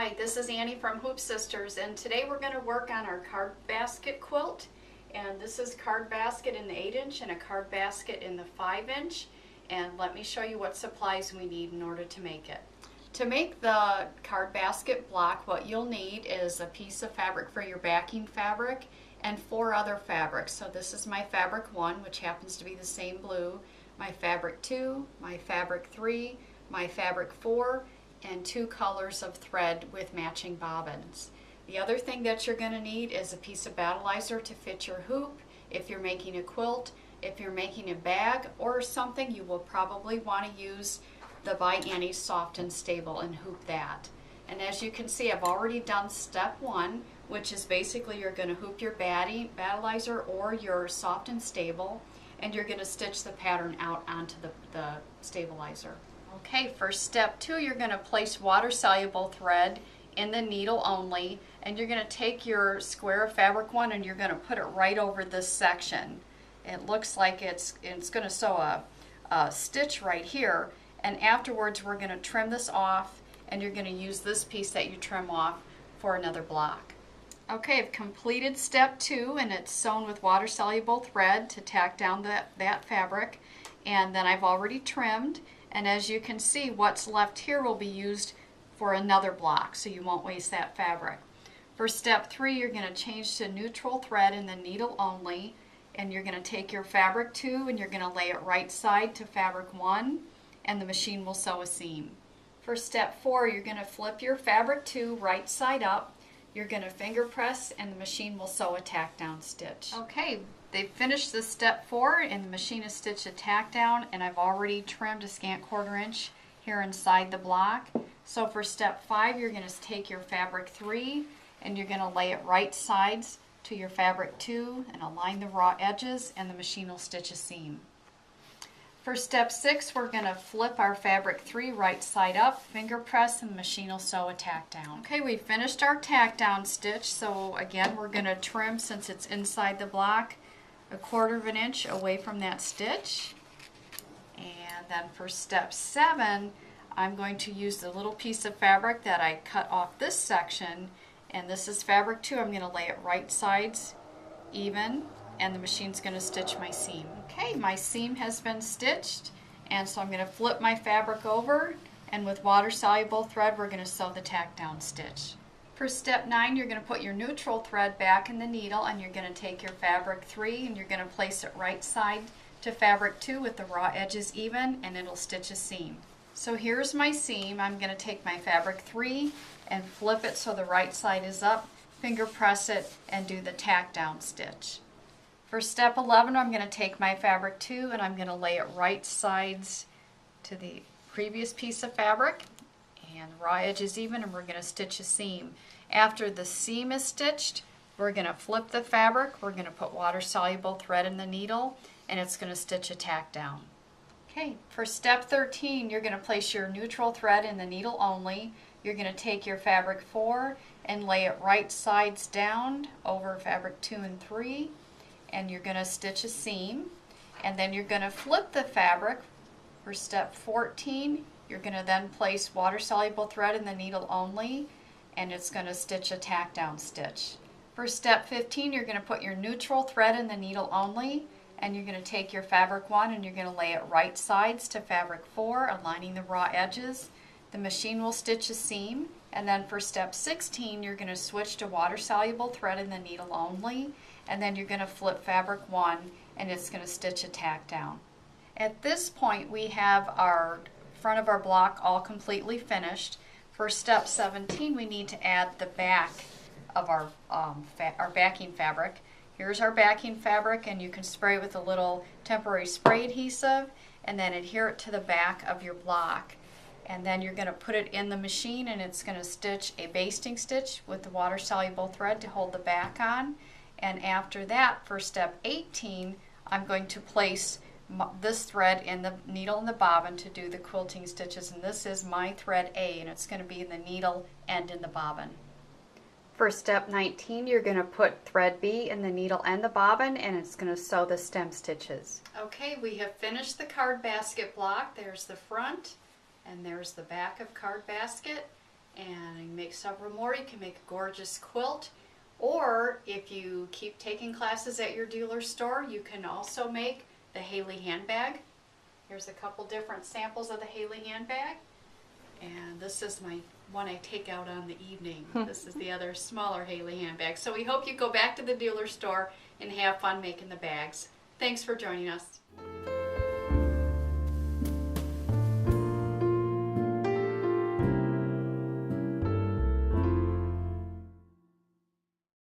Hi, this is Annie from Hoop Sisters, and today we're going to work on our card basket quilt. And this is card basket in the 8-inch and a card basket in the 5-inch. And let me show you what supplies we need in order to make it. To make the card basket block, what you'll need is a piece of fabric for your backing fabric and 4 other fabrics. So this is my fabric 1, which happens to be the same blue, my fabric 2, my fabric 3, my fabric 4, and 2 colors of thread with matching bobbins. The other thing that you're going to need is a piece of battleizer to fit your hoop. If you're making a quilt, if you're making a bag or something, you will probably want to use the By Annie Soft and Stable and hoop that. And as you can see, I've already done step 1, which is basically you're going to hoop your battleizer or your Soft and Stable, and you're going to stitch the pattern out onto the stabilizer. Okay, for step 2, you're going to place water-soluble thread in the needle only, and you're going to take your square of fabric 1 and you're going to put it right over this section. It looks like it's going to sew a stitch right here, and afterwards we're going to trim this off, and you're going to use this piece that you trim off for another block. Okay, I've completed step 2, and it's sewn with water-soluble thread to tack down that fabric, and then I've already trimmed. And as you can see, what's left here will be used for another block, so you won't waste that fabric. For step 3, you're going to change to neutral thread in the needle only, and you're going to take your fabric 2 and you're going to lay it right side to fabric 1, and the machine will sew a seam. For step 4, you're going to flip your fabric 2 right side up, you're going to finger press, and the machine will sew a tack down stitch. Okay. They've finished the step 4 and the machine has stitched a tack down, and I've already trimmed a scant 1/4 inch here inside the block. So for step 5, you're going to take your fabric 3 and you're going to lay it right sides to your fabric 2 and align the raw edges, and the machine will stitch a seam. For step 6, we're going to flip our fabric 3 right side up, finger press, and the machine will sew a tack down. Okay, we finished our tack down stitch, so again we're going to trim, since it's inside the block, a 1/4 inch away from that stitch. And then for step 7, I'm going to use the little piece of fabric that I cut off this section, and this is fabric 2. I'm going to lay it right sides even, and the machine's going to stitch my seam. Okay, my seam has been stitched, and so I'm going to flip my fabric over, and with water-soluble thread we're going to sew the tack down stitch. For step 9, you're going to put your neutral thread back in the needle, and you're going to take your fabric 3 and you're going to place it right side to fabric 2 with the raw edges even, and it'll stitch a seam. So here's my seam. I'm going to take my fabric 3 and flip it so the right side is up, finger press it, and do the tack down stitch. For step 11, I'm going to take my fabric 2 and I'm going to lay it right sides to the previous piece of fabric, and the raw edge is even, and we're going to stitch a seam. After the seam is stitched, we're going to flip the fabric, we're going to put water-soluble thread in the needle, and it's going to stitch a tack down. Okay, for step 13, you're going to place your neutral thread in the needle only. You're going to take your fabric 4 and lay it right sides down over fabric 2 and 3, and you're going to stitch a seam. And then you're going to flip the fabric. For step 14, you're going to then place water-soluble thread in the needle only, and it's going to stitch a tack down stitch. For step 15, you're going to put your neutral thread in the needle only, and you're going to take your fabric 1 and you're going to lay it right sides to fabric 4, aligning the raw edges. The machine will stitch a seam. And then for step 16, you're going to switch to water-soluble thread in the needle only, and then you're going to flip fabric 1 and it's going to stitch a tack down. At this point, we have our front of our block all completely finished. For step 17, we need to add the back of our backing fabric. Here's our backing fabric, and you can spray with a little temporary spray adhesive and then adhere it to the back of your block. And then you're going to put it in the machine, and it's going to stitch a basting stitch with the water-soluble thread to hold the back on. And after that, for step 18, I'm going to place this thread in the needle and the bobbin to do the quilting stitches, and this is my thread A, and it's going to be in the needle and in the bobbin. For step 19, you're going to put thread B in the needle and the bobbin, and it's going to sew the stem stitches. Okay, we have finished the card basket block. There's the front and there's the back of card basket, and you can make several more. You can make a gorgeous quilt, or if you keep taking classes at your dealer store, you can also make the Haley handbag. Here's a couple different samples of the Haley handbag, and this is my one I take out on the evening. This is the other smaller Haley handbag. So we hope you go back to the dealer store and have fun making the bags. Thanks for joining us.